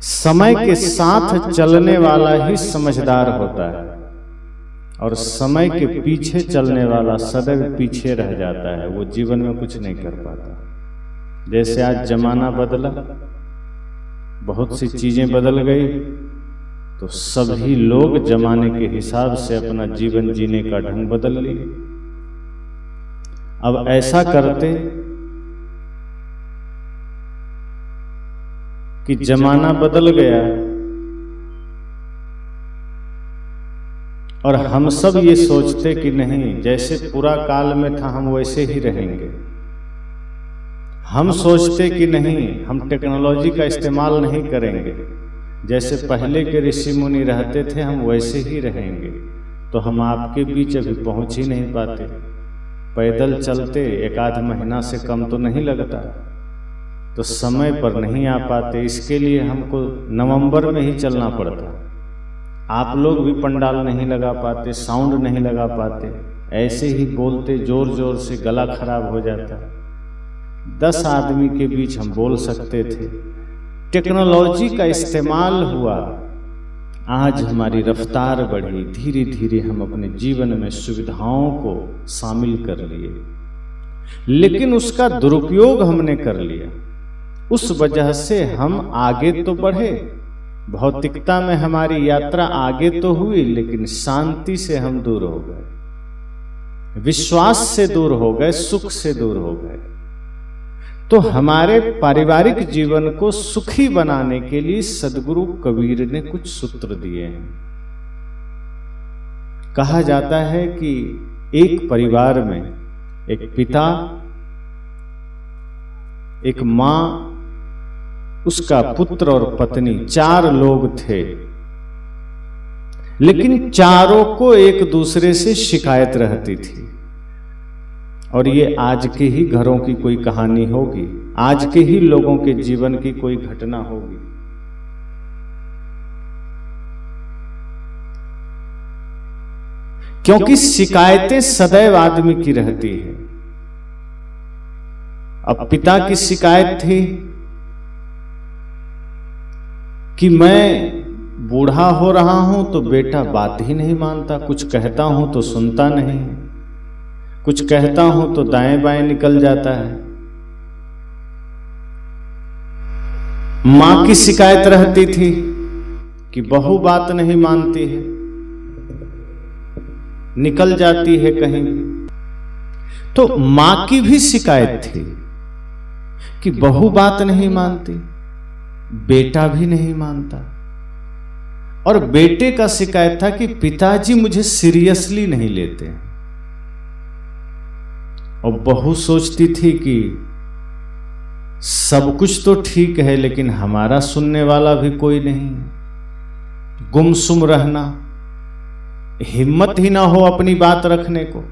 समय के साथ चलने वाला ही समझदार होता है और समय के पीछे चलने वाला सदैव पीछे रह जाता है, वो जीवन में कुछ नहीं कर पाता। जैसे आज जमाना बदला, बहुत सी चीजें बदल गई, तो सभी लोग जमाने के हिसाब से अपना जीवन जीने का ढंग बदल लिए। अब ऐसा करते कि जमाना बदल गया और हम सब ये सोचते कि नहीं, जैसे पूरा काल में था हम वैसे ही रहेंगे। हम सोचते कि नहीं, हम टेक्नोलॉजी का इस्तेमाल नहीं करेंगे, जैसे पहले के ऋषि मुनि रहते थे हम वैसे ही रहेंगे। तो हम आपके बीच अभी पहुंच ही नहीं पाते। पैदल चलते एक आध महीना से कम तो नहीं लगता, तो समय पर नहीं आ पाते। इसके लिए हमको नवंबर में ही चलना पड़ता। आप लोग भी पंडाल नहीं लगा पाते, साउंड नहीं लगा पाते, ऐसे ही बोलते जोर जोर से गला खराब हो जाता। 10 आदमी के बीच हम बोल सकते थे। टेक्नोलॉजी का इस्तेमाल हुआ, आज हमारी रफ्तार बढ़ी, धीरे धीरे हम अपने जीवन में सुविधाओं को शामिल कर लिए, लेकिन उसका दुरुपयोग हमने कर लिया। उस वजह से हम आगे तो बढ़े, भौतिकता में हमारी यात्रा आगे तो हुई, लेकिन शांति से हम दूर हो गए, विश्वास से दूर हो गए, सुख से दूर हो गए। तो हमारे पारिवारिक जीवन को सुखी बनाने के लिए सद्गुरु कबीर ने कुछ सूत्र दिए हैं। कहा जाता है कि एक परिवार में एक पिता, एक मां, उसका पुत्र और पत्नी, 4 लोग थे। लेकिन चारों को एक दूसरे से शिकायत रहती थी। और ये आज के ही घरों की कोई कहानी होगी, आज के ही लोगों के जीवन की कोई घटना होगी। क्योंकि शिकायतें सदैव आदमी की रहती है। अब पिता की शिकायत थी कि मैं बूढ़ा हो रहा हूं तो बेटा बात ही नहीं मानता, कुछ कहता हूं तो सुनता नहीं, कुछ कहता हूं तो दाएं बाएं निकल जाता है। मां की शिकायत रहती थी कि बहू बात नहीं मानती है, निकल जाती है कहीं। तो मां की भी शिकायत थी कि बहू बात नहीं मानती, बेटा भी नहीं मानता। और बेटे का शिकायत था कि पिताजी मुझे सीरियसली नहीं लेते। और बहू सोचती थी कि सब कुछ तो ठीक है, लेकिन हमारा सुनने वाला भी कोई नहीं। गुमसुम रहना, हिम्मत ही ना हो अपनी बात रखने को,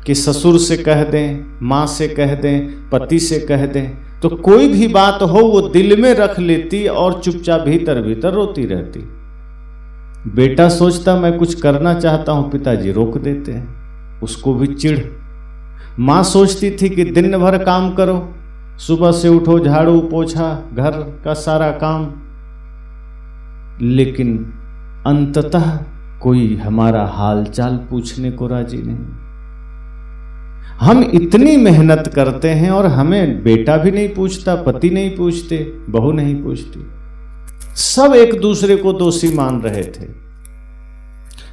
कि ससुर से कह दें, मां से कह दें, पति से कह दें, तो कोई भी बात हो वो दिल में रख लेती और चुपचाप भीतर भीतर रोती रहती। बेटा सोचता मैं कुछ करना चाहता हूं, पिताजी रोक देते हैं, उसको भी चिढ़। मां सोचती थी कि दिन भर काम करो, सुबह से उठो, झाड़ू पोछा, घर का सारा काम, लेकिन अंततः कोई हमारा हालचाल पूछने को राजी नहीं। हम इतनी मेहनत करते हैं और हमें बेटा भी नहीं पूछता, पति नहीं पूछते, बहू नहीं पूछती। सब एक दूसरे को दोषी मान रहे थे।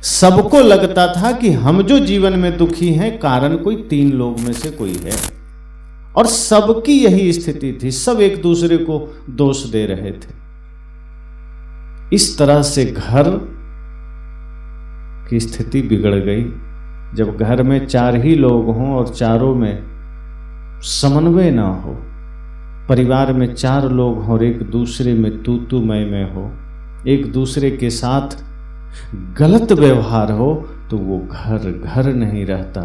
सबको लगता था कि हम जो जीवन में दुखी हैं, कारण कोई 3 लोग में से कोई है। और सबकी यही स्थिति थी, सब एक दूसरे को दोष दे रहे थे। इस तरह से घर की स्थिति बिगड़ गई। जब घर में 4 ही लोग हों और चारों में समन्वय ना हो, परिवार में 4 लोग हों और एक दूसरे में तू मैं हो, एक दूसरे के साथ गलत व्यवहार हो, तो वो घर घर नहीं रहता,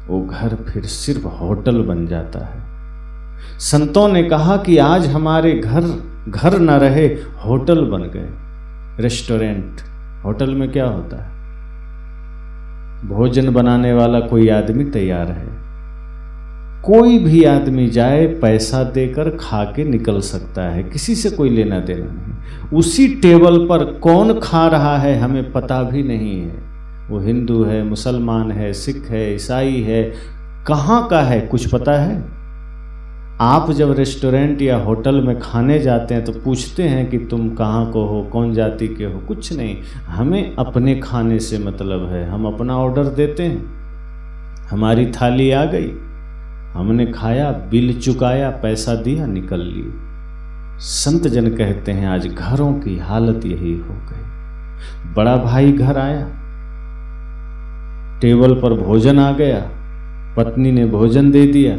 वो घर फिर सिर्फ होटल बन जाता है। संतों ने कहा कि आज हमारे घर घर न रहे, होटल बन गए, रेस्टोरेंट। होटल में क्या होता है? भोजन बनाने वाला कोई आदमी तैयार है, कोई भी आदमी जाए पैसा देकर खा के निकल सकता है, किसी से कोई लेना देना नहीं। उसी टेबल पर कौन खा रहा है हमें पता भी नहीं है। वो हिंदू है, मुसलमान है, सिख है, ईसाई है, कहाँ का है कुछ पता है? आप जब रेस्टोरेंट या होटल में खाने जाते हैं तो पूछते हैं कि तुम कहाँ को हो, कौन जाति के हो? कुछ नहीं, हमें अपने खाने से मतलब है। हम अपना ऑर्डर देते हैं, हमारी थाली आ गई, हमने खाया, बिल चुकाया, पैसा दिया, निकल लिए। संत जन कहते हैं आज घरों की हालत यही हो गई। बड़ा भाई घर आया, टेबल पर भोजन आ गया, पत्नी ने भोजन दे दिया,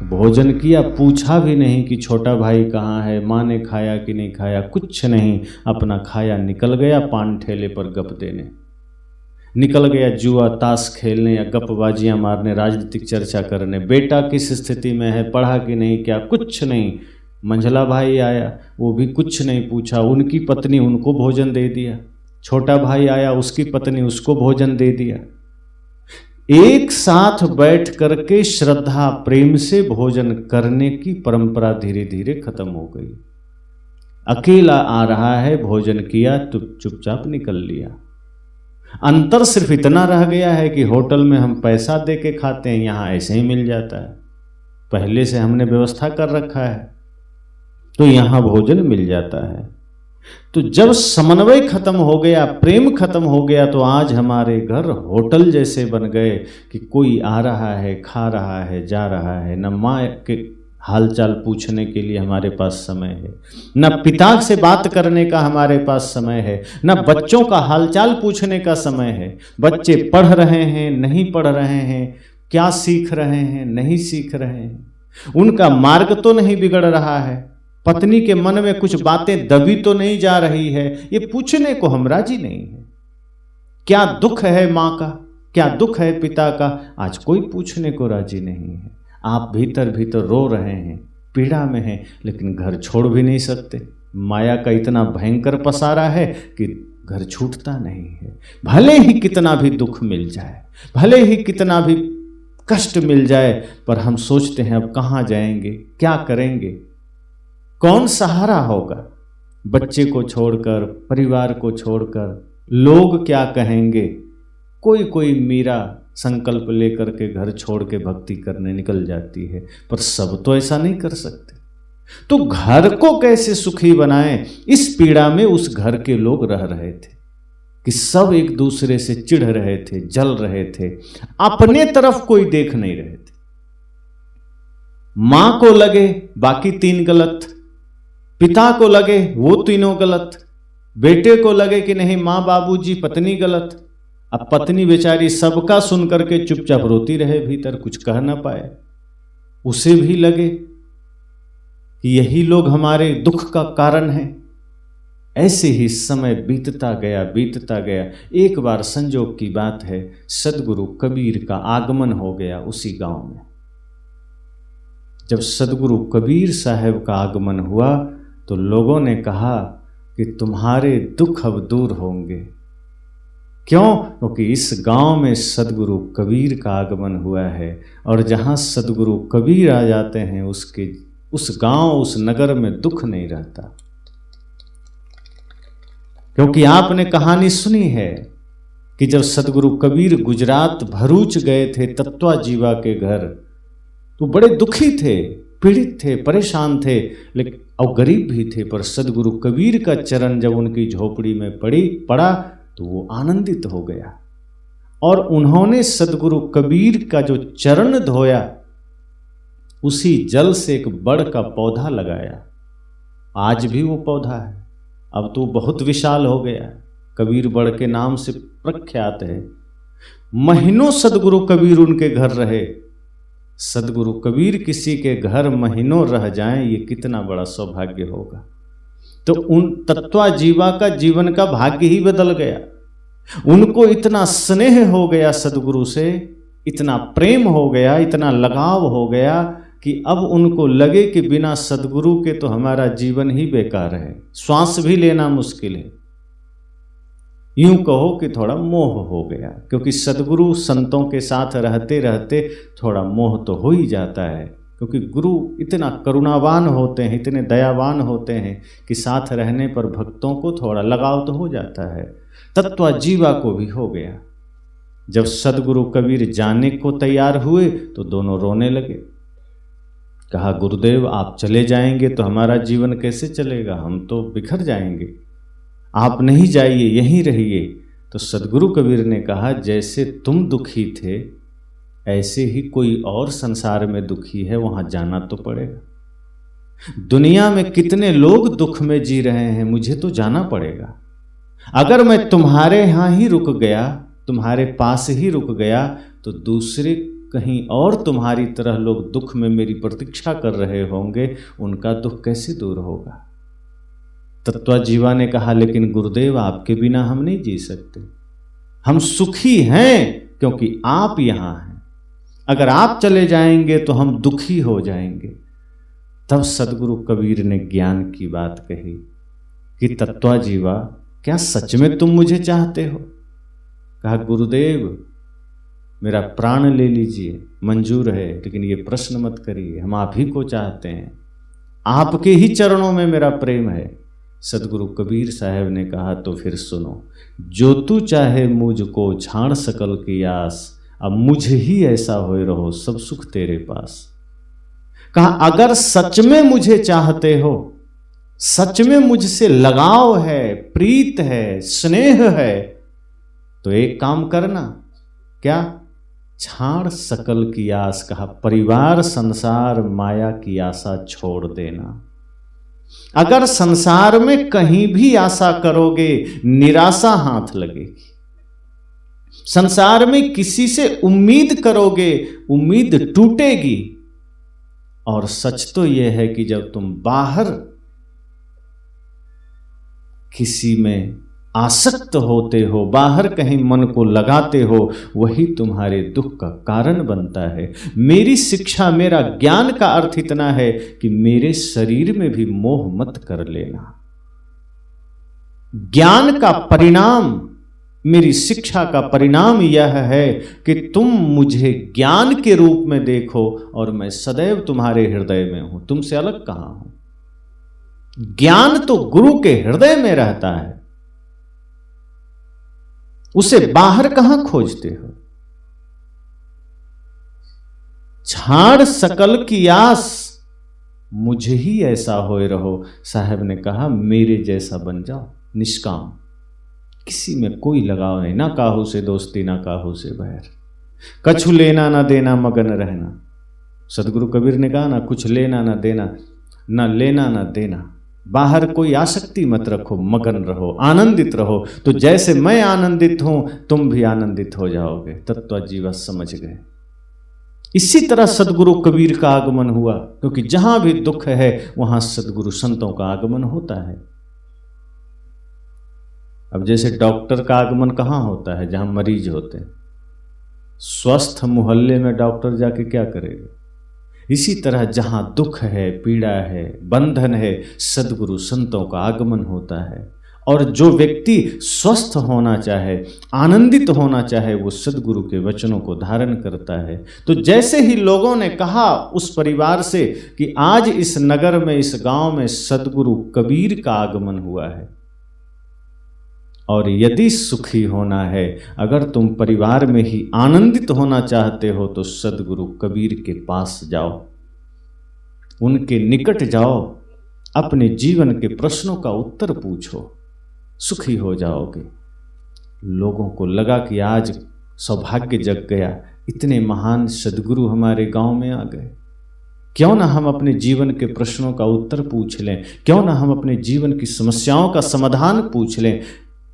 भोजन किया, पूछा भी नहीं कि छोटा भाई कहाँ है, माँ ने खाया कि नहीं खाया, कुछ नहीं, अपना खाया, निकल गया पान ठेले पर गप देने, निकल गया जुआ ताश खेलने या गपबाजियां मारने, राजनीतिक चर्चा करने। बेटा किस स्थिति में है, पढ़ा कि नहीं, क्या, कुछ नहीं। मंझला भाई आया, वो भी कुछ नहीं पूछा, उनकी पत्नी उनको भोजन दे दिया। छोटा भाई आया, उसकी पत्नी उसको भोजन दे दिया। एक साथ बैठ करके श्रद्धा प्रेम से भोजन करने की परंपरा धीरे धीरे खत्म हो गई। अकेला आ रहा है, भोजन किया तो चुपचाप निकल लिया। अंतर सिर्फ इतना रह गया है कि होटल में हम पैसा दे के खाते हैं, यहां ऐसे ही मिल जाता है, पहले से हमने व्यवस्था कर रखा है तो यहां भोजन मिल जाता है। तो जब समन्वय खत्म हो गया, प्रेम खत्म हो गया, तो आज हमारे घर होटल जैसे बन गए कि कोई आ रहा है, खा रहा है, जा रहा है। न माँ के हालचाल पूछने के लिए हमारे पास समय है, न पिता से बात करने का हमारे पास समय है, न बच्चों का हालचाल पूछने का समय है। बच्चे पढ़ रहे हैं, नहीं पढ़ रहे हैं, क्या सीख रहे हैं, नहीं सीख रहे हैं, उनका मार्ग तो नहीं बिगड़ रहा है, पत्नी के मन में कुछ बातें दबी तो नहीं जा रही है, ये पूछने को हम राजी नहीं है। क्या दुख है माँ का, क्या दुख है पिता का, आज कोई पूछने को राजी नहीं है। आप भीतर भीतर रो रहे हैं, पीड़ा में हैं, लेकिन घर छोड़ भी नहीं सकते। माया का इतना भयंकर पसारा है कि घर छूटता नहीं है। भले ही कितना भी दुख मिल जाए, भले ही कितना भी कष्ट मिल जाए, पर हम सोचते हैं अब कहाँ जाएंगे, क्या करेंगे, कौन सहारा होगा। बच्चे को छोड़कर, परिवार को छोड़कर, लोग क्या कहेंगे। कोई कोई मीरा संकल्प लेकर के घर छोड़ के भक्ति करने निकल जाती है, पर सब तो ऐसा नहीं कर सकते। तो घर को कैसे सुखी बनाएं, इस पीड़ा में उस घर के लोग रह रहे थे कि सब एक दूसरे से चिढ़ रहे थे, जल रहे थे, अपने तरफ कोई देख नहीं रहे थे। मां को लगे बाकी तीन गलत, पिता को लगे वो तीनों गलत, बेटे को लगे कि नहीं मां बाबूजी पत्नी गलत। अब पत्नी बेचारी सबका सुन करके चुपचाप रोती रहे, भीतर कुछ कह ना पाए। उसे भी लगे कि यही लोग हमारे दुख का कारण हैं। ऐसे ही समय बीतता गया, बीतता गया। एक बार संजोग की बात है, सदगुरु कबीर का आगमन हो गया उसी गांव में। जब सदगुरु कबीर साहब का आगमन हुआ तो लोगों ने कहा कि तुम्हारे दुख अब दूर होंगे। क्यों? क्योंकि इस गांव में सदगुरु कबीर का आगमन हुआ है, और जहां सदगुरु कबीर आ जाते हैं उस गांव, उस नगर में दुख नहीं रहता। क्योंकि आपने कहानी सुनी है कि जब सदगुरु कबीर गुजरात भरूच गए थे तत्वा जीवा के घर, तो बड़े दुखी थे, पीड़ित थे, परेशान थे, लेकिन और गरीब भी थे। पर सदगुरु कबीर का चरण जब उनकी झोपड़ी में पड़ा तो वो आनंदित हो गया, और उन्होंने सदगुरु कबीर का जो चरण धोया, उसी जल से एक बड़ का पौधा लगाया। आज भी वो पौधा है, अब तो बहुत विशाल हो गया। कबीर बड़ के नाम से प्रख्यात है। महीनों सदगुरु कबीर उनके घर रहे। सदगुरु कबीर किसी के घर महीनों रह जाएं, ये कितना बड़ा सौभाग्य होगा। तो उन तत्वा जीवा का जीवन का भाग्य ही बदल गया। उनको इतना स्नेह हो गया सदगुरु से, इतना प्रेम हो गया, इतना लगाव हो गया कि अब उनको लगे कि बिना सदगुरु के तो हमारा जीवन ही बेकार है, श्वास भी लेना मुश्किल है। यूं कहो कि थोड़ा मोह हो गया, क्योंकि सदगुरु संतों के साथ रहते रहते थोड़ा मोह तो हो ही जाता है। क्योंकि गुरु इतना करुणावान होते हैं, इतने दयावान होते हैं कि साथ रहने पर भक्तों को थोड़ा लगाव तो हो जाता है। तत्वा जीवा को भी हो गया। जब सदगुरु कबीर जाने को तैयार हुए तो दोनों रोने लगे। कहा, गुरुदेव आप चले जाएंगे तो हमारा जीवन कैसे चलेगा, हम तो बिखर जाएंगे, आप नहीं जाइए, यहीं रहिए। तो सदगुरु कबीर ने कहा, जैसे तुम दुखी थे ऐसे ही कोई और संसार में दुखी है, वहां जाना तो पड़ेगा। दुनिया में कितने लोग दुख में जी रहे हैं, मुझे तो जाना पड़ेगा। अगर मैं तुम्हारे यहां ही रुक गया, तुम्हारे पास ही रुक गया, तो दूसरे कहीं और तुम्हारी तरह लोग दुख में मेरी प्रतीक्षा कर रहे होंगे, उनका दुख कैसे दूर होगा। तत्वा जीवा ने कहा, लेकिन गुरुदेव आपके बिना हम नहीं जी सकते, हम सुखी हैं क्योंकि आप यहां हैं, अगर आप चले जाएंगे तो हम दुखी हो जाएंगे। तब सदगुरु कबीर ने ज्ञान की बात कही कि तत्वा जीवा, क्या सच में तुम मुझे चाहते हो। कहा, गुरुदेव मेरा प्राण ले लीजिए, मंजूर है, लेकिन ये प्रश्न मत करिए, हम आप ही को चाहते हैं, आपके ही चरणों में मेरा प्रेम है। सदगुरु कबीर साहब ने कहा, तो फिर सुनो, जो तू चाहे मुझको छाड़ सकल की आस, अब मुझे ही ऐसा होए रहो, सब सुख तेरे पास। कहा, अगर सच में मुझे चाहते हो, सच में मुझसे लगाव है, प्रीत है, स्नेह है, तो एक काम करना। क्या? छाड़ सकल की आस। कहा, परिवार संसार माया की आशा छोड़ देना। अगर संसार में कहीं भी आशा करोगे, निराशा हाथ लगेगी। संसार में किसी से उम्मीद करोगे, उम्मीद टूटेगी। और सच तो यह है कि जब तुम बाहर किसी में आसक्त होते हो, बाहर कहीं मन को लगाते हो, वही तुम्हारे दुख का कारण बनता है। मेरी शिक्षा, मेरा ज्ञान का अर्थ इतना है कि मेरे शरीर में भी मोह मत कर लेना। ज्ञान का परिणाम, मेरी शिक्षा का परिणाम यह है कि तुम मुझे ज्ञान के रूप में देखो और मैं सदैव तुम्हारे हृदय में हूं, तुमसे अलग कहां हूं। ज्ञान तो गुरु के हृदय में रहता है, उसे बाहर कहां खोजते हो। छाड़ सकल की आस, मुझे ही ऐसा होए रहो। साहब ने कहा, मेरे जैसा बन जाओ, निष्काम, किसी में कोई लगाव नहीं, ना काहू से दोस्ती, ना काहू से बैर, कछु लेना ना देना, मगन रहना। सदगुरु कबीर ने कहा ना, कुछ लेना ना देना, ना लेना ना देना, बाहर कोई आसक्ति मत रखो, मगन रहो, आनंदित रहो। तो जैसे मैं आनंदित हूं, तुम भी आनंदित हो जाओगे। तत्व जीवा समझ गए। इसी तरह सदगुरु कबीर का आगमन हुआ, क्योंकि जहां भी दुख है वहां सदगुरु संतों का आगमन होता है। अब जैसे डॉक्टर का आगमन कहाँ होता है? जहां मरीज होते हैं। स्वस्थ मोहल्ले में डॉक्टर जाके क्या करेगा? इसी तरह जहां दुख है, पीड़ा है, बंधन है, सदगुरु संतों का आगमन होता है। और जो व्यक्ति स्वस्थ होना चाहे, आनंदित होना चाहे, वो सदगुरु के वचनों को धारण करता है। तो जैसे ही लोगों ने कहा उस परिवार से कि आज इस नगर में, इस गांव में सदगुरु कबीर का आगमन हुआ है, और यदि सुखी होना है, अगर तुम परिवार में ही आनंदित होना चाहते हो, तो सदगुरु कबीर के पास जाओ, उनके निकट जाओ, अपने जीवन के प्रश्नों का उत्तर पूछो, सुखी हो जाओगे। लोगों को लगा कि आज सौभाग्य जग गया, इतने महान सदगुरु हमारे गांव में आ गए। क्यों ना हम अपने जीवन के प्रश्नों का उत्तर पूछ लें, क्यों ना हम अपने जीवन की समस्याओं का समाधान पूछ लें,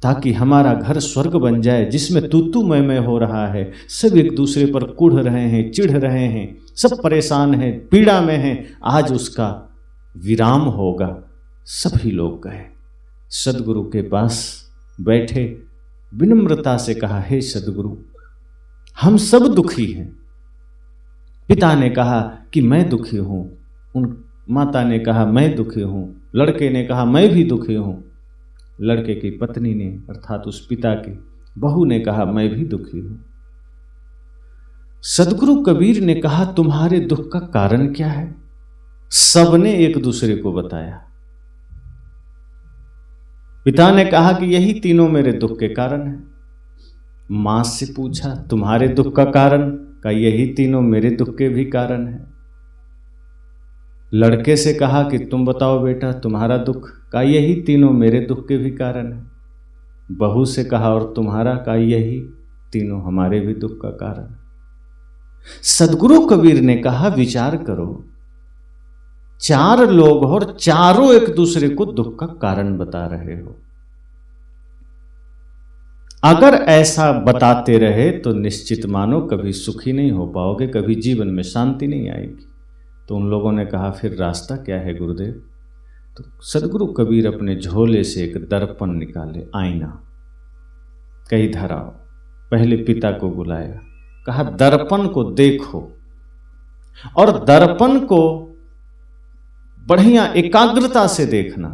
ताकि हमारा घर स्वर्ग बन जाए, जिसमें तू मैं हो रहा है। सब एक दूसरे पर कुढ़ रहे हैं, चिढ़ रहे हैं, सब परेशान हैं, पीड़ा में हैं। आज उसका विराम होगा। सभी लोग गए, सदगुरु के पास बैठे, विनम्रता से कहा, हे सदगुरु, हम सब दुखी हैं। पिता ने कहा कि मैं दुखी हूं, उन माता ने कहा मैं दुखी हूं, लड़के ने कहा मैं भी दुखी हूं, लड़के की पत्नी ने अर्थात उस पिता की बहू ने कहा मैं भी दुखी हूं। सदगुरु कबीर ने कहा, तुम्हारे दुख का कारण क्या है? सबने एक दूसरे को बताया। पिता ने कहा कि यही तीनों मेरे दुख के कारण हैं। मां से पूछा, तुम्हारे दुख का कारण? का यही तीनों मेरे दुख के भी कारण हैं। लड़के से कहा कि तुम बताओ बेटा, तुम्हारा दुख? का यही तीनों मेरे दुख के भी कारण हैं। बहू से कहा, और तुम्हारा? का यही तीनों हमारे भी दुख का कारण है। सदगुरु कबीर ने कहा, विचार करो, 4 लोग हो और चारों एक दूसरे को दुख का कारण बता रहे हो। अगर ऐसा बताते रहे तो निश्चित मानो कभी सुखी नहीं हो पाओगे, कभी जीवन में शांति नहीं आएगी। तो उन लोगों ने कहा, फिर रास्ता क्या है गुरुदेव? तो सदगुरु कबीर अपने झोले से एक दर्पण निकाले, आईना, कहीं धराओ। पहले पिता को बुलाया, कहा दर्पण को देखो और दर्पण को बढ़िया एकाग्रता से देखना,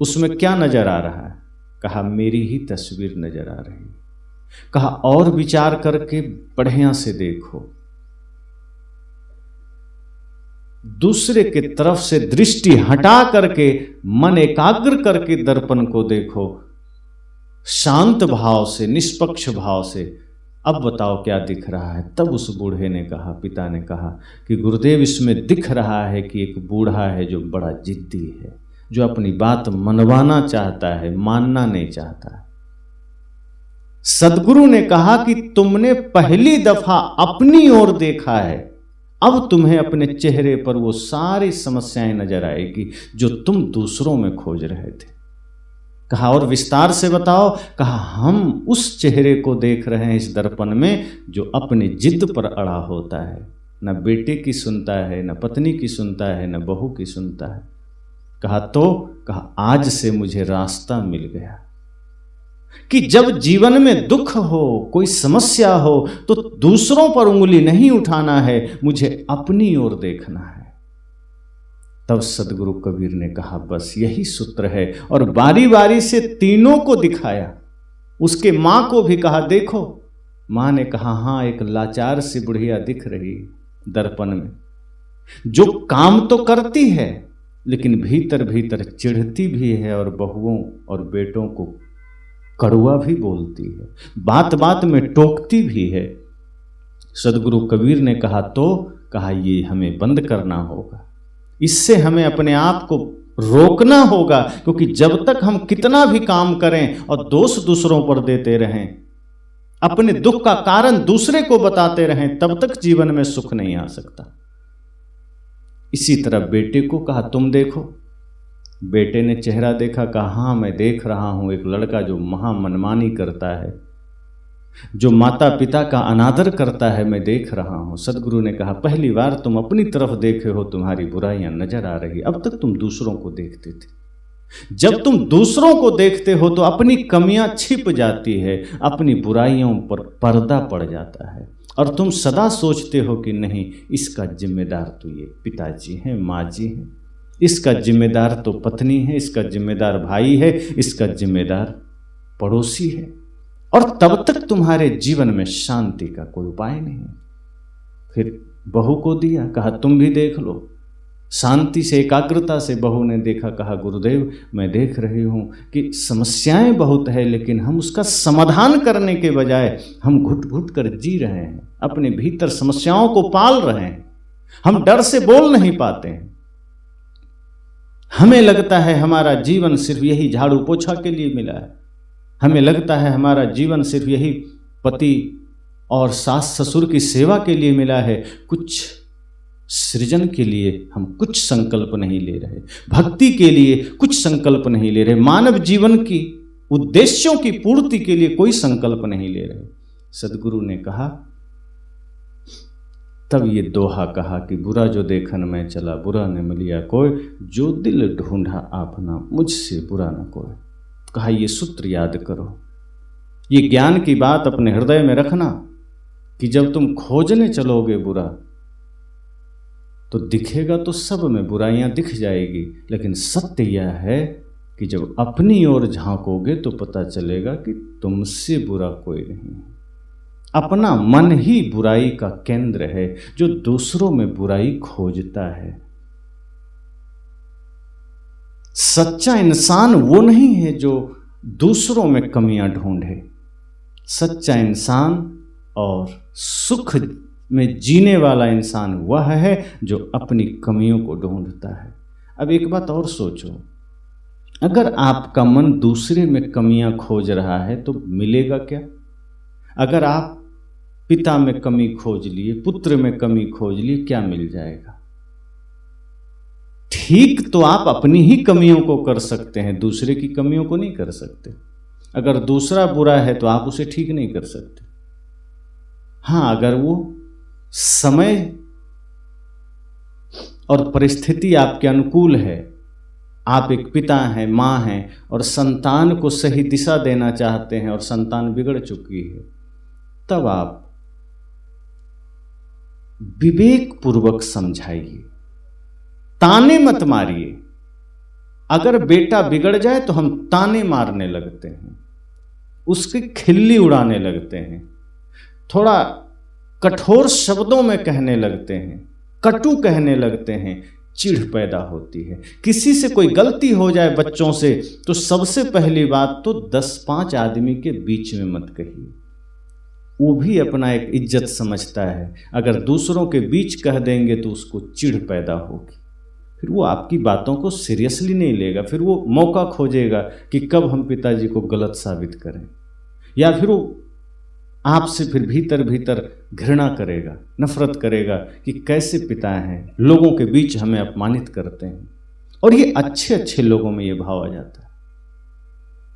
उसमें क्या नजर आ रहा है? कहा मेरी ही तस्वीर नजर आ रही है। कहा और विचार करके बढ़िया से देखो, दूसरे की तरफ से दृष्टि हटा करके मन एकाग्र करके दर्पण को देखो, शांत भाव से, निष्पक्ष भाव से। अब बताओ क्या दिख रहा है? तब उस बूढ़े ने कहा, पिता ने कहा कि गुरुदेव, इसमें दिख रहा है कि एक बूढ़ा है जो बड़ा जिद्दी है, जो अपनी बात मनवाना चाहता है, मानना नहीं चाहता है। सदगुरु ने कहा कि तुमने पहली दफा अपनी ओर देखा है, अब तुम्हें अपने चेहरे पर वो सारी समस्याएं नजर आएगी जो तुम दूसरों में खोज रहे थे। कहा और विस्तार से बताओ। कहा हम उस चेहरे को देख रहे हैं इस दर्पण में जो अपनी जिद पर अड़ा होता है, न बेटे की सुनता है, न पत्नी की सुनता है, न बहू की सुनता है। कहा तो? कहा आज से मुझे रास्ता मिल गया कि जब जीवन में दुख हो, कोई समस्या हो, तो दूसरों पर उंगली नहीं उठाना है, मुझे अपनी ओर देखना है। तब सदगुरु कबीर ने कहा बस यही सूत्र है, और बारी बारी से तीनों को दिखाया। उसके मां को भी कहा देखो। मां ने कहा हाँ, एक लाचार सी बुढ़िया दिख रही दर्पण में, जो काम तो करती है लेकिन भीतर भीतर चिढ़ती भी है और बहुओं और बेटों को कड़वा भी बोलती है, बात बात में टोकती भी है। सदगुरु कबीर ने कहा तो? कहा ये हमें बंद करना होगा, इससे हमें अपने आप को रोकना होगा, क्योंकि जब तक हम कितना भी काम करें और दोष दूसरों पर देते रहें, अपने दुख का कारण दूसरे को बताते रहें, तब तक जीवन में सुख नहीं आ सकता। इसी तरह बेटे को कहा तुम देखो। बेटे ने चेहरा देखा, कहा हाँ मैं देख रहा हूं एक लड़का जो महा मनमानी करता है, जो माता पिता का अनादर करता है, मैं देख रहा हूं। सदगुरु ने कहा पहली बार तुम अपनी तरफ देखे हो, तुम्हारी बुराइयां नजर आ रही, अब तक तुम दूसरों को देखते थे। जब तुम दूसरों को देखते हो तो अपनी कमियां छिप जाती है, अपनी बुराइयों पर पर्दा पड़ जाता है, और तुम सदा सोचते हो कि नहीं इसका जिम्मेदार तो ये पिताजी हैं, माँ जी हैं, इसका जिम्मेदार तो पत्नी है, इसका जिम्मेदार भाई है, इसका जिम्मेदार पड़ोसी है, और तब तक तुम्हारे जीवन में शांति का कोई उपाय नहीं। फिर बहू को दिया, कहा तुम भी देख लो। शांति से, एकाग्रता से बहू ने देखा, कहा गुरुदेव मैं देख रही हूं कि समस्याएं बहुत है, लेकिन हम उसका समाधान करने के बजाय हम घुट घुट कर जी रहे हैं, अपने भीतर समस्याओं को पाल रहे हैं, हम डर से बोल नहीं पाते हैं। हमें लगता है हमारा जीवन सिर्फ यही झाड़ू पोछा के लिए मिला है, हमें लगता है हमारा जीवन सिर्फ यही पति और सास ससुर की सेवा के लिए मिला है, कुछ सृजन के लिए हम कुछ संकल्प नहीं ले रहे, भक्ति के लिए कुछ संकल्प नहीं ले रहे, मानव जीवन की उद्देश्यों की पूर्ति के लिए कोई संकल्प नहीं ले रहे। सदगुरु ने कहा, तब ये दोहा कहा कि बुरा जो देखन में चला, बुरा न मिलिया कोई, जो दिल ढूंढा आपना, मुझसे बुरा न कोई। कहा ये सूत्र याद करो, ये ज्ञान की बात अपने हृदय में रखना कि जब तुम खोजने चलोगे बुरा तो दिखेगा तो सब में बुराइयां दिख जाएगी, लेकिन सत्य यह है कि जब अपनी ओर झांकोगे तो पता चलेगा कि तुमसे बुरा कोई नहीं है। अपना मन ही बुराई का केंद्र है, जो दूसरों में बुराई खोजता है। सच्चा इंसान वो नहीं है जो दूसरों में कमियां ढूंढे। सच्चा इंसान और सुख में जीने वाला इंसान वह है जो अपनी कमियों को ढूंढता है। अब एक बात और सोचो, अगर आपका मन दूसरे में कमियां खोज रहा है तो मिलेगा क्या? अगर आप पिता में कमी खोज लिए, पुत्र में कमी खोज लिए, क्या मिल जाएगा? ठीक तो आप अपनी ही कमियों को कर सकते हैं, दूसरे की कमियों को नहीं कर सकते। अगर दूसरा बुरा है तो आप उसे ठीक नहीं कर सकते। हाँ, अगर वो समय और परिस्थिति आपके अनुकूल है, आप एक पिता हैं, मां हैं और संतान को सही दिशा देना चाहते हैं और संतान बिगड़ चुकी है, तब आप विवेक पूर्वक समझाइए, ताने मत मारिए। अगर बेटा बिगड़ जाए तो हम ताने मारने लगते हैं, उसकी खिल्ली उड़ाने लगते हैं, थोड़ा कठोर शब्दों में कहने लगते हैं, कटु कहने लगते हैं, चिढ़ पैदा होती है। किसी से कोई गलती हो जाए बच्चों से तो सबसे पहली बात तो 10-5 आदमी के बीच में मत कहिए। वो भी अपना एक इज्जत समझता है, अगर दूसरों के बीच कह देंगे तो उसको चिढ़ पैदा होगी, फिर वो आपकी बातों को सीरियसली नहीं लेगा, फिर वो मौका खोजेगा कि कब हम पिताजी को गलत साबित करें, या फिर वो आपसे फिर भीतर भीतर घृणा करेगा, नफरत करेगा कि कैसे पिता हैं, लोगों के बीच हमें अपमानित करते हैं। और ये अच्छे अच्छे लोगों में ये भाव आ जाता है।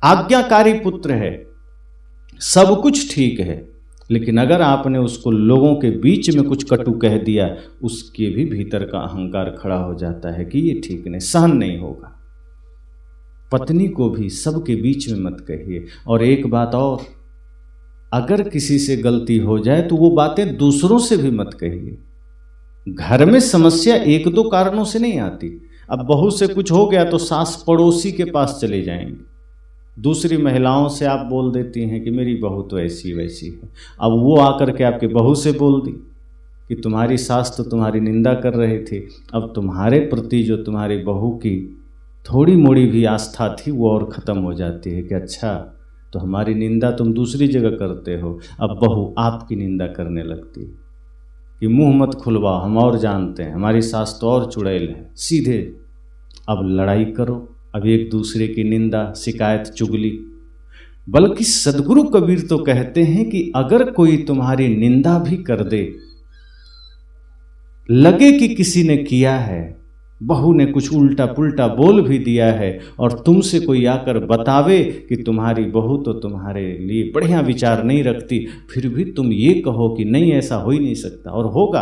आज्ञाकारी पुत्र है, सब कुछ ठीक है, लेकिन अगर आपने उसको लोगों के बीच में कुछ कटु कह दिया, उसके भी भीतर का अहंकार खड़ा हो जाता है कि ये ठीक नहीं, सहन नहीं होगा। पत्नी को भी सबके बीच में मत कहिए। और एक बात और, अगर किसी से गलती हो जाए तो वो बातें दूसरों से भी मत कहिए। घर में समस्या 1-2 कारणों से नहीं आती। अब बहू से कुछ हो गया तो सास पड़ोसी के पास चले जाएंगे, दूसरी महिलाओं से आप बोल देती हैं कि मेरी बहू तो ऐसी वैसी है। अब वो आकर के आपके बहू से बोल दी कि तुम्हारी सास तो तुम्हारी निंदा कर रही थी, अब तुम्हारे प्रति जो तुम्हारी बहू की थोड़ी मोड़ी भी आस्था थी वो और ख़त्म हो जाती है कि अच्छा तो हमारी निंदा तुम दूसरी जगह करते हो, अब बहू आपकी निंदा करने लगती है कि मुंह मत खुलवाओ, हम और जानते हैं, हमारी सास तो और चुड़ैल है। सीधे अब लड़ाई करो, अब एक दूसरे की निंदा, शिकायत, चुगली। बल्कि सदगुरु कबीर तो कहते हैं कि अगर कोई तुम्हारी निंदा भी कर दे, लगे कि किसी ने किया है, बहू ने कुछ उल्टा पुल्टा बोल भी दिया है और तुमसे कोई आकर बतावे कि तुम्हारी बहू तो तुम्हारे लिए बढ़िया विचार नहीं रखती, फिर भी तुम ये कहो कि नहीं ऐसा हो ही नहीं सकता और होगा,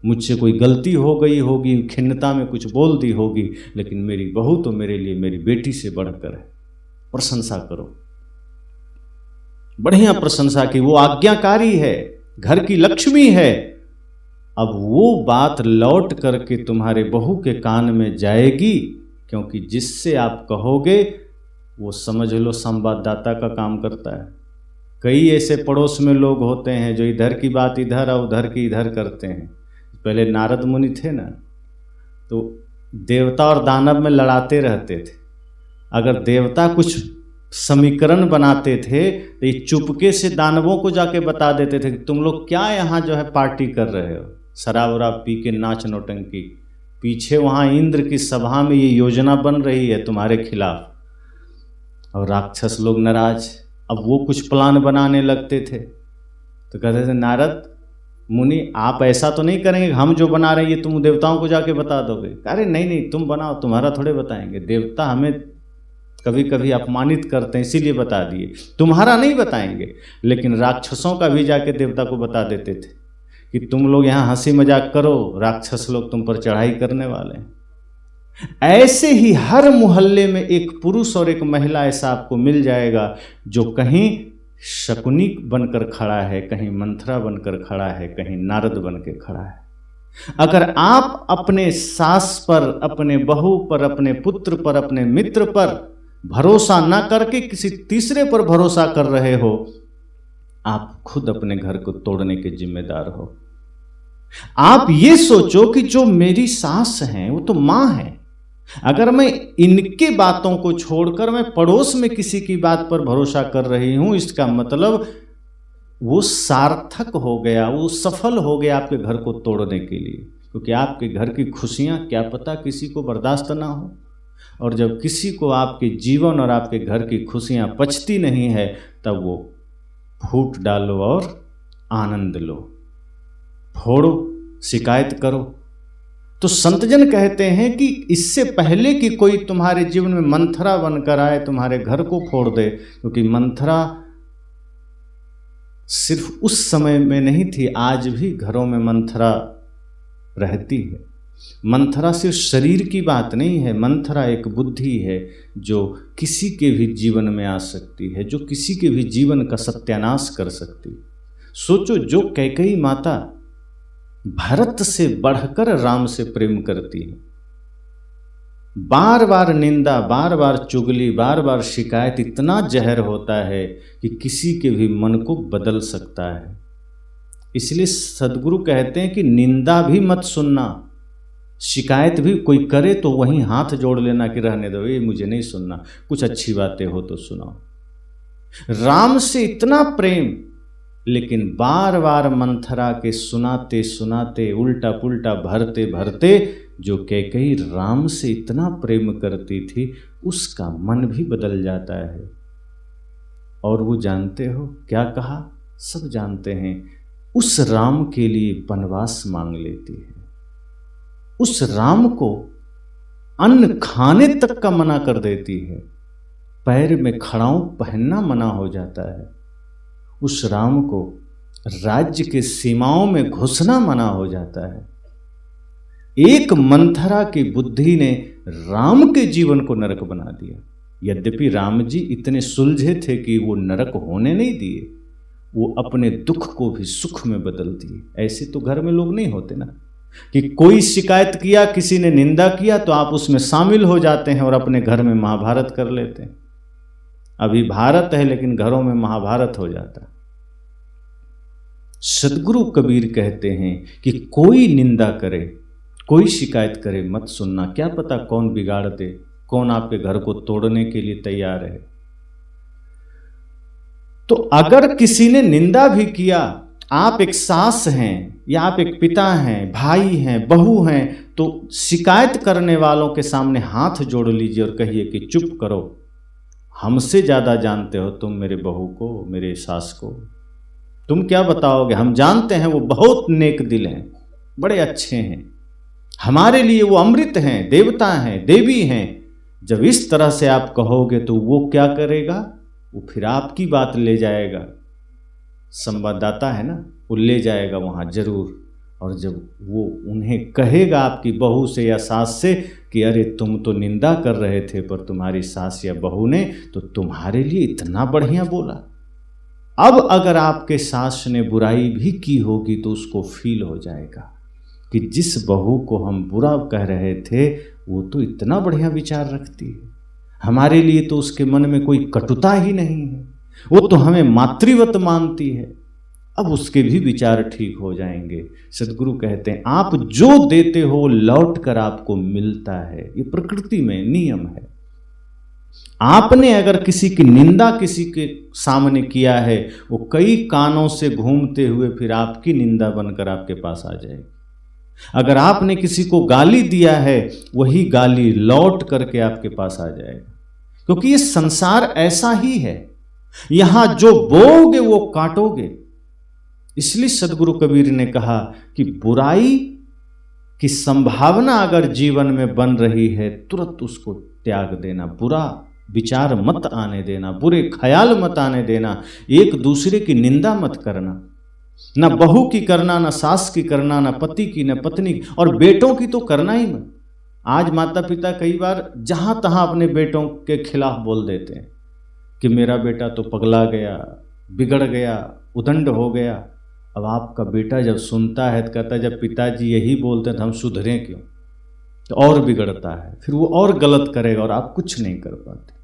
मुझसे कोई गलती हो गई होगी, खिन्नता में कुछ बोल दी होगी, लेकिन मेरी बहू तो मेरे लिए मेरी बेटी से बढ़कर है। प्रशंसा करो, बढ़िया प्रशंसा की, वो आज्ञाकारी है, घर की लक्ष्मी है। अब वो बात लौट करके तुम्हारे बहू के कान में जाएगी, क्योंकि जिससे आप कहोगे वो समझ लो संवाददाता का काम करता है। कई ऐसे पड़ोस में लोग होते हैं जो इधर की बात इधर और उधर की इधर करते हैं। पहले नारद मुनि थे ना, तो देवता और दानव में लड़ाते रहते थे। अगर देवता कुछ समीकरण बनाते थे तो ये चुपके से दानवों को जाके बता देते थे कि तुम लोग क्या यहाँ जो है पार्टी कर रहे हो, शराब वराब पी के नाच नौटंकी, पीछे वहाँ इंद्र की सभा में ये योजना बन रही है तुम्हारे खिलाफ। और राक्षस लोग नाराज, अब वो कुछ प्लान बनाने लगते थे। तो कहते थे नारद मुनि आप ऐसा तो नहीं करेंगे, हम जो बना रहे हैं ये तुम देवताओं को जाके बता दोगे? अरे नहीं नहीं तुम बनाओ, तुम्हारा थोड़े बताएंगे, देवता हमें कभी कभी अपमानित करते हैं इसीलिए बता दिए, तुम्हारा नहीं बताएंगे। लेकिन राक्षसों का भी जाके देवता को बता देते थे कि तुम लोग यहाँ हंसी मजाक करो, राक्षस लोग तुम पर चढ़ाई करने वाले हैं। ऐसे ही हर मोहल्ले में एक पुरुष और एक महिला ऐसा आपको मिल जाएगा जो कहीं शकुनी बनकर खड़ा है, कहीं मंथरा बनकर खड़ा है, कहीं नारद बन के खड़ा है। अगर आप अपने सास पर, अपने बहू पर, अपने पुत्र पर, अपने मित्र पर भरोसा ना करके किसी तीसरे पर भरोसा कर रहे हो, आप खुद अपने घर को तोड़ने के जिम्मेदार हो। आप ये सोचो कि जो मेरी सास हैं वो तो मां है, अगर मैं इनके बातों को छोड़कर मैं पड़ोस में किसी की बात पर भरोसा कर रही हूं, इसका मतलब वो सार्थक हो गया, वो सफल हो गया आपके घर को तोड़ने के लिए। क्योंकि आपके घर की खुशियां क्या पता किसी को बर्दाश्त ना हो, और जब किसी को आपके जीवन और आपके घर की खुशियां पचती नहीं है, तब वो फूट डालो और आनंद लो, फोड़ो, शिकायत करो। तो संतजन कहते हैं कि इससे पहले कि कोई तुम्हारे जीवन में मंथरा बनकर आए, तुम्हारे घर को फोड़ दे, क्योंकि मंथरा सिर्फ उस समय में नहीं थी, आज भी घरों में मंथरा रहती है। मंथरा सिर्फ शरीर की बात नहीं है, मंथरा एक बुद्धि है जो किसी के भी जीवन में आ सकती है, जो किसी के भी जीवन का सत्यानाश कर सकती है। सोचो, जो कैकेयी माता भरत से बढ़कर राम से प्रेम करती है, बार बार निंदा, बार बार चुगली, बार बार शिकायत इतना जहर होता है कि किसी के भी मन को बदल सकता है। इसलिए सदगुरु कहते हैं कि निंदा भी मत सुनना, शिकायत भी कोई करे तो वहीं हाथ जोड़ लेना कि रहने दो, ये मुझे नहीं सुनना, कुछ अच्छी बातें हो तो सुनाओ। राम से इतना प्रेम, लेकिन बार बार मंथरा के सुनाते सुनाते, उल्टा पुल्टा भरते भरते, जो कैकेयी राम से इतना प्रेम करती थी, उसका मन भी बदल जाता है। और वो जानते हो क्या कहा? सब जानते हैं, उस राम के लिए वनवास मांग लेती है। उस राम को अन्न खाने तक का मना कर देती है, पैर में खड़ाऊं पहनना मना हो जाता है। उस राम को राज्य के सीमाओं में घुसना मना हो जाता है। एक मंथरा की बुद्धि ने राम के जीवन को नरक बना दिया। यद्यपि राम जी इतने सुलझे थे कि वो नरक होने नहीं दिए, वो अपने दुख को भी सुख में बदल दिए। ऐसे तो घर में लोग नहीं होते ना, कि कोई शिकायत किया, किसी ने निंदा किया तो आप उसमें शामिल हो जाते हैं और अपने घर में महाभारत कर लेते हैं। अभी भारत है लेकिन घरों में महाभारत हो जाता है। सदगुरु कबीर कहते हैं कि कोई निंदा करे, कोई शिकायत करे मत सुनना, क्या पता कौन बिगाड़ दे, कौन आपके घर को तोड़ने के लिए तैयार है। तो अगर किसी ने निंदा भी किया, आप एक सास हैं या आप एक पिता हैं, भाई हैं, बहू हैं, तो शिकायत करने वालों के सामने हाथ जोड़ लीजिए और कहिए कि चुप करो, हमसे ज़्यादा जानते हो तुम मेरे बहू को, मेरे सास को, तुम क्या बताओगे। हम जानते हैं वो बहुत नेक दिल हैं, बड़े अच्छे हैं, हमारे लिए वो अमृत हैं, देवता हैं, देवी हैं। जब इस तरह से आप कहोगे तो वो क्या करेगा, वो फिर आपकी बात ले जाएगा, संवाददाता है ना, वो ले जाएगा वहाँ जरूर। और जब वो उन्हें कहेगा आपकी बहू से या सास से कि अरे तुम तो निंदा कर रहे थे पर तुम्हारी सास या बहू ने तो तुम्हारे लिए इतना बढ़िया बोला। अब अगर आपके सास ने बुराई भी की होगी तो उसको फील हो जाएगा कि जिस बहू को हम बुरा कह रहे थे वो तो इतना बढ़िया विचार रखती है, हमारे लिए तो उसके मन में कोई कटुता ही नहीं है, वो तो हमें मातृवत मानती है। अब उसके भी विचार ठीक हो जाएंगे। सदगुरु कहते हैं आप जो देते हो लौट कर आपको मिलता है, ये प्रकृति में नियम है। आपने अगर किसी की निंदा किसी के सामने किया है, वो कई कानों से घूमते हुए फिर आपकी निंदा बनकर आपके पास आ जाएगी। अगर आपने किसी को गाली दिया है, वही गाली लौट करके आपके पास आ जाएगा, क्योंकि ये संसार ऐसा ही है, यहां जो बोओगे वो काटोगे। इसलिए सदगुरु कबीर ने कहा कि बुराई की संभावना अगर जीवन में बन रही है तुरंत उसको त्याग देना, बुरा विचार मत आने देना, बुरे ख्याल मत आने देना, एक दूसरे की निंदा मत करना, ना बहू की करना, ना सास की करना, ना पति की, ना पत्नी की, और बेटों की तो करना ही मत। आज माता पिता कई बार जहां तहां अपने बेटों के खिलाफ बोल देते हैं कि मेरा बेटा तो पगला गया, बिगड़ गया, उदंड हो गया। अब आपका बेटा जब सुनता है तो कहता है जब पिताजी यही बोलते हैं तो हम सुधरें क्यों, तो और बिगड़ता है, फिर वो और गलत करेगा और आप कुछ नहीं कर पाते।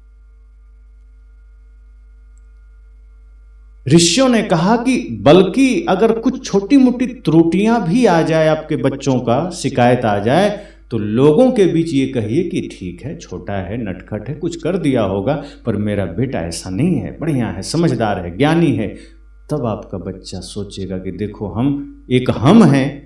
ऋषियों ने कहा कि बल्कि अगर कुछ छोटी मोटी त्रुटियां भी आ जाए, आपके बच्चों का शिकायत आ जाए, तो लोगों के बीच ये कहिए कि ठीक है, छोटा है, नटखट है, कुछ कर दिया होगा, पर मेरा बेटा ऐसा नहीं है, बढ़िया है, समझदार है, ज्ञानी है। तब आपका बच्चा सोचेगा कि देखो, हम हैं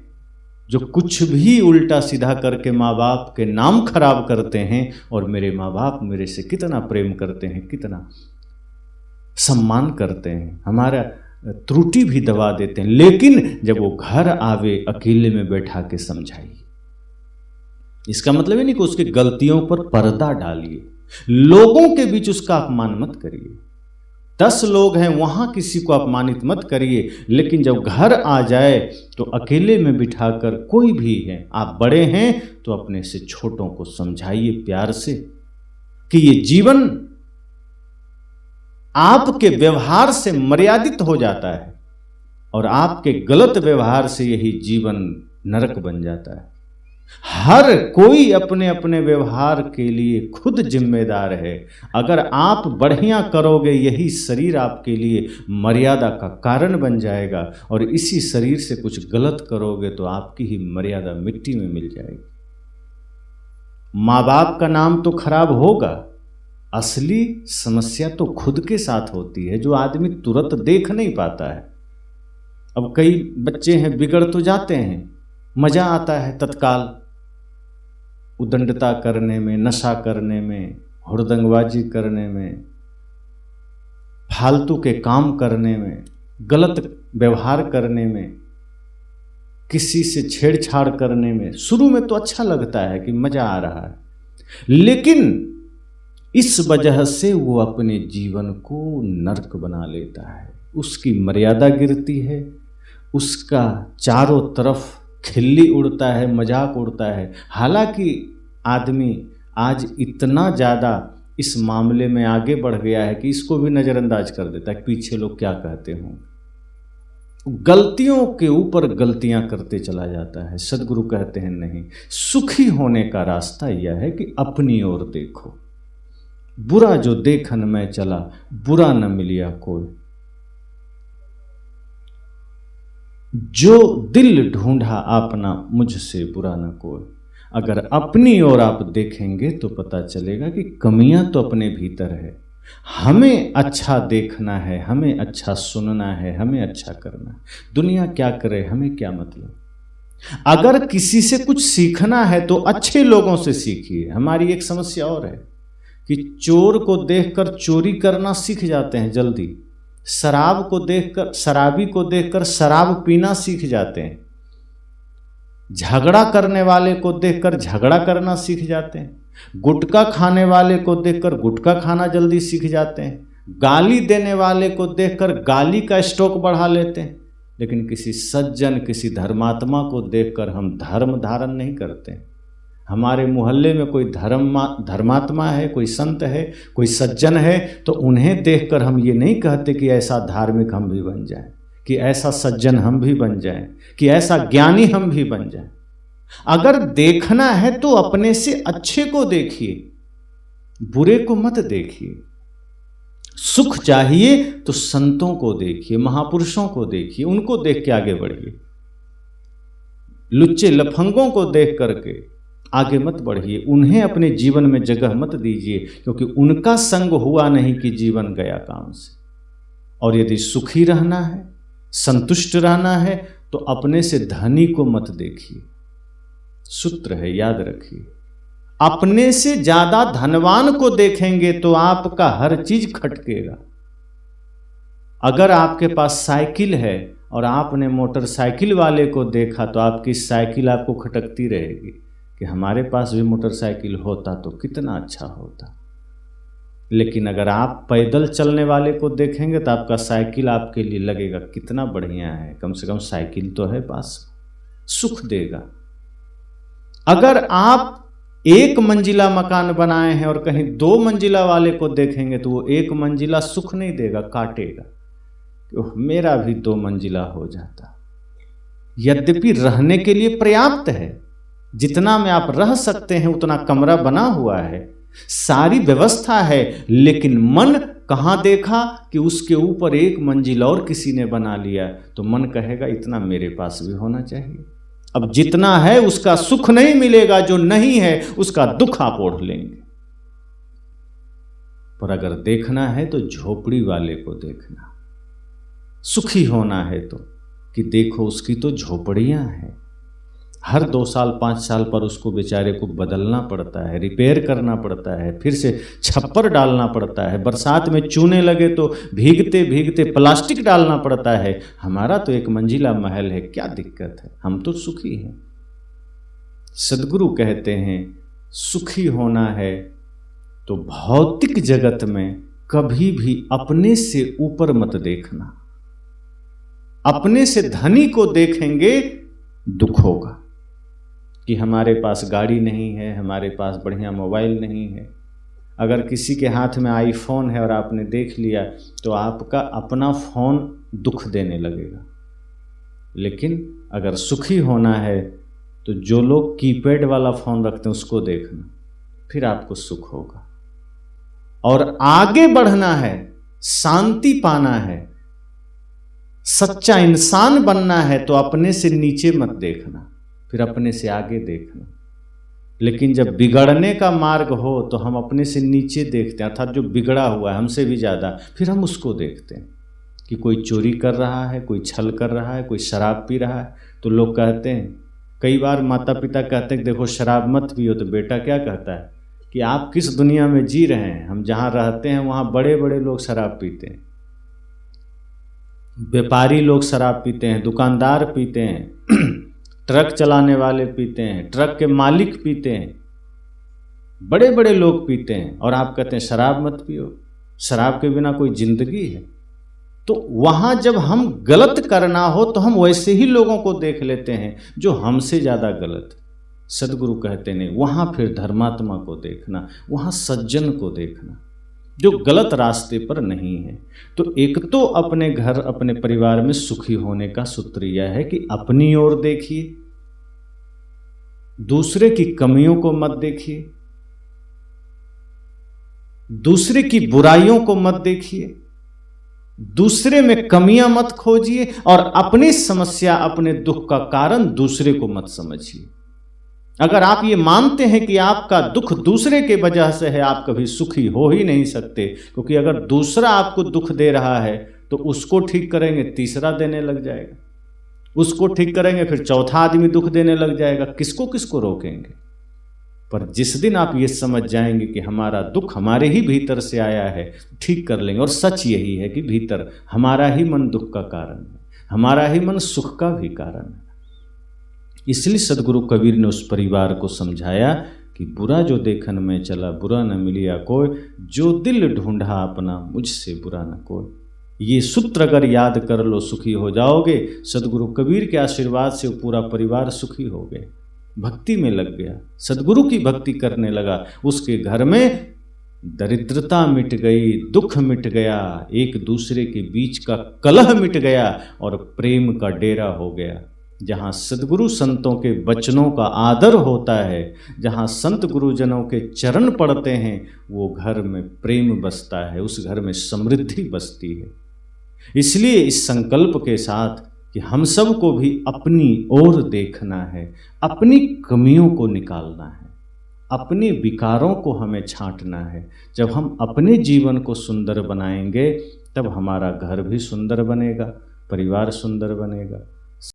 जो कुछ भी उल्टा सीधा करके माँ बाप के नाम खराब करते हैं, और मेरे माँ बाप मेरे से कितना प्रेम करते हैं, कितना सम्मान करते हैं, हमारा त्रुटि भी दबा देते हैं। लेकिन जब वो घर आवे, अकेले में बैठा के समझाइए। इसका मतलब ये नहीं कि उसकी गलतियों पर पर्दा डालिए, लोगों के बीच उसका अपमान मत करिए। 10 लोग हैं, वहां किसी को अपमानित मत करिए, लेकिन जब घर आ जाए तो अकेले में बिठाकर, कोई भी है, आप बड़े हैं तो अपने से छोटों को समझाइए प्यार से कि ये जीवन आपके व्यवहार से मर्यादित हो जाता है, और आपके गलत व्यवहार से यही जीवन नरक बन जाता है। हर कोई अपने अपने व्यवहार के लिए खुद जिम्मेदार है। अगर आप बढ़िया करोगे, यही शरीर आपके लिए मर्यादा का कारण बन जाएगा, और इसी शरीर से कुछ गलत करोगे तो आपकी ही मर्यादा मिट्टी में मिल जाएगी। माँ बाप का नाम तो खराब होगा, असली समस्या तो खुद के साथ होती है, जो आदमी तुरंत देख नहीं पाता है। अब कई बच्चे हैं, बिगड़ तो जाते हैं, मजा आता है तत्काल उदंडता करने में, नशा करने में, हुड़दंगबाजी करने में, फालतू के काम करने में, गलत व्यवहार करने में, किसी से छेड़छाड़ करने में। शुरू में तो अच्छा लगता है कि मजा आ रहा है, लेकिन इस वजह से वो अपने जीवन को नरक बना लेता है। उसकी मर्यादा गिरती है, उसका चारों तरफ खिल्ली उड़ता है, मजाक उड़ता है। हालांकि आदमी आज इतना ज़्यादा इस मामले में आगे बढ़ गया है कि इसको भी नज़रअंदाज कर देता है, पीछे लोग क्या कहते हों। गलतियों के ऊपर गलतियां करते चला जाता है। सदगुरु कहते हैं नहीं, सुखी होने का रास्ता यह है कि अपनी ओर देखो। बुरा जो देखन में चला, बुरा न मिलिया कोई, जो दिल ढूंढा अपना, मुझसे बुरा न कोई। अगर अपनी ओर आप देखेंगे तो पता चलेगा कि कमियां तो अपने भीतर है। हमें अच्छा देखना है, हमें अच्छा सुनना है, हमें अच्छा करना है। दुनिया क्या करे, हमें क्या मतलब। अगर किसी से कुछ सीखना है तो अच्छे लोगों से सीखिए। हमारी एक समस्या और है कि चोर को देखकर चोरी करना सीख जाते हैं जल्दी, शराब को देखकर, शराबी को देखकर शराब पीना सीख जाते हैं, झगड़ा करने वाले को देखकर झगड़ा करना सीख जाते हैं, गुटखा खाने वाले को देखकर गुटखा खाना जल्दी सीख जाते हैं, गाली देने वाले को देखकर गाली का स्टॉक बढ़ा लेते हैं। लेकिन किसी सज्जन, किसी धर्मात्मा को देखकर हम धर्म धारण नहीं करते। हमारे मोहल्ले में कोई धर्मात्मा है, कोई संत है, कोई सज्जन है, तो उन्हें देखकर हम ये नहीं कहते कि ऐसा धार्मिक हम भी बन जाएं, कि ऐसा सज्जन हम भी बन जाएं, कि ऐसा ज्ञानी हम भी बन जाएं। अगर देखना है तो अपने से अच्छे को देखिए, बुरे को मत देखिए। सुख चाहिए तो संतों को देखिए, महापुरुषों को देखिए, उनको देख के आगे बढ़िए। लुच्चे लफंगों को देख करके आगे मत बढ़िए, उन्हें अपने जीवन में जगह मत दीजिए, क्योंकि उनका संग हुआ नहीं कि जीवन गया काम से। और यदि सुखी रहना है, संतुष्ट रहना है, तो अपने से धनी को मत देखिए। सूत्र है, याद रखिए। अपने से ज्यादा धनवान को देखेंगे तो आपका हर चीज खटकेगा। अगर आपके पास साइकिल है और आपने मोटरसाइकिल वाले को देखा तो आपकी साइकिल आपको खटकती रहेगी कि हमारे पास भी मोटरसाइकिल होता तो कितना अच्छा होता। लेकिन अगर आप पैदल चलने वाले को देखेंगे तो आपका साइकिल आपके लिए लगेगा कितना बढ़िया है, कम से कम साइकिल तो है पास, सुख देगा। अगर आप 1 मंजिला मकान बनाए हैं और कहीं 2 मंजिला वाले को देखेंगे तो वो 1 मंजिला सुख नहीं देगा, काटेगा कि मेरा भी 2 मंजिला हो जाता। यद्यपि रहने के लिए पर्याप्त है, जितना में आप रह सकते हैं उतना कमरा बना हुआ है, सारी व्यवस्था है, लेकिन मन कहाँ देखा कि उसके ऊपर एक मंजिल और किसी ने बना लिया, तो मन कहेगा इतना मेरे पास भी होना चाहिए। अब जितना है उसका सुख नहीं मिलेगा, जो नहीं है उसका दुख आप ओढ़ लेंगे। पर अगर देखना है तो झोपड़ी वाले को देखना, सुखी होना है तो कि देखो उसकी तो झोपड़ियां हैं, हर 2 साल 5 साल पर उसको बेचारे को बदलना पड़ता है, रिपेयर करना पड़ता है, फिर से छप्पर डालना पड़ता है, बरसात में चूने लगे तो भीगते भीगते प्लास्टिक डालना पड़ता है। हमारा तो एक मंजिला महल है, क्या दिक्कत है, हम तो सुखी हैं। सदगुरु कहते हैं सुखी होना है तो भौतिक जगत में कभी भी अपने से ऊपर मत देखना। अपने से धनी को देखेंगे दुख होगा कि हमारे पास गाड़ी नहीं है, हमारे पास बढ़िया मोबाइल नहीं है। अगर किसी के हाथ में आईफोन है और आपने देख लिया तो आपका अपना फोन दुख देने लगेगा। लेकिन अगर सुखी होना है तो जो लोग कीपैड वाला फोन रखते हैं उसको देखना, फिर आपको सुख होगा। और आगे बढ़ना है, शांति पाना है, सच्चा इंसान बनना है तो अपने से नीचे मत देखना, फिर अपने से आगे देखना। लेकिन जब बिगड़ने का मार्ग हो तो हम अपने से नीचे देखते हैं, अर्थात जो बिगड़ा हुआ है हमसे भी ज़्यादा, फिर हम उसको देखते हैं कि कोई चोरी कर रहा है, कोई छल कर रहा है, कोई शराब पी रहा है। तो लोग कहते हैं, कई बार माता पिता कहते हैं देखो शराब मत पियो, तो बेटा क्या कहता है कि आप किस दुनिया में जी रहे हैं, हम जहाँ रहते हैं वहाँ बड़े बड़े लोग शराब पीते हैं, व्यापारी लोग शराब पीते हैं, दुकानदार पीते हैं, ट्रक चलाने वाले पीते हैं, ट्रक के मालिक पीते हैं, बड़े बड़े लोग पीते हैं, और आप कहते हैं शराब मत पियो, शराब के बिना कोई जिंदगी है। तो वहाँ जब हम गलत करना हो तो हम वैसे ही लोगों को देख लेते हैं जो हमसे ज़्यादा गलत। सदगुरु कहते नहीं, वहाँ फिर धर्मात्मा को देखना, वहाँ सज्जन को देखना जो गलत रास्ते पर नहीं है। तो एक तो अपने घर अपने परिवार में सुखी होने का सूत्र यह है कि अपनी ओर देखिए, दूसरे की कमियों को मत देखिए, दूसरे की बुराइयों को मत देखिए, दूसरे में कमियां मत खोजिए, और अपनी समस्या अपने दुख का कारण दूसरे को मत समझिए। अगर आप ये मानते हैं कि आपका दुख दूसरे के वजह से है, आप कभी सुखी हो ही नहीं सकते। क्योंकि अगर दूसरा आपको दुख दे रहा है तो उसको ठीक करेंगे, तीसरा देने लग जाएगा, उसको ठीक करेंगे, फिर चौथा आदमी दुख देने लग जाएगा, किसको किसको रोकेंगे। पर जिस दिन आप ये समझ जाएंगे कि हमारा दुख हमारे ही भीतर से आया है, ठीक कर लेंगे। और सच यही है कि भीतर हमारा ही मन दुख का कारण है, हमारा ही मन सुख का भी कारण है। इसलिए सदगुरु कबीर ने उस परिवार को समझाया कि बुरा जो देखन में चला बुरा न मिलिया कोई, जो दिल ढूंढा अपना मुझसे बुरा न कोई। ये सूत्र अगर याद कर लो सुखी हो जाओगे। सदगुरु कबीर के आशीर्वाद से पूरा परिवार सुखी हो गए, भक्ति में लग गया, सदगुरु की भक्ति करने लगा। उसके घर में दरिद्रता मिट गई, दुख मिट गया, एक दूसरे के बीच का कलह मिट गया और प्रेम का डेरा हो गया। जहाँ सदगुरु संतों के वचनों का आदर होता है, जहाँ संत गुरुजनों के चरण पड़ते हैं, वो घर में प्रेम बसता है, उस घर में समृद्धि बसती है। इसलिए इस संकल्प के साथ कि हम सब को भी अपनी ओर देखना है, अपनी कमियों को निकालना है, अपने विकारों को हमें छांटना है। जब हम अपने जीवन को सुंदर बनाएंगे तब हमारा घर भी सुंदर बनेगा, परिवार सुंदर बनेगा,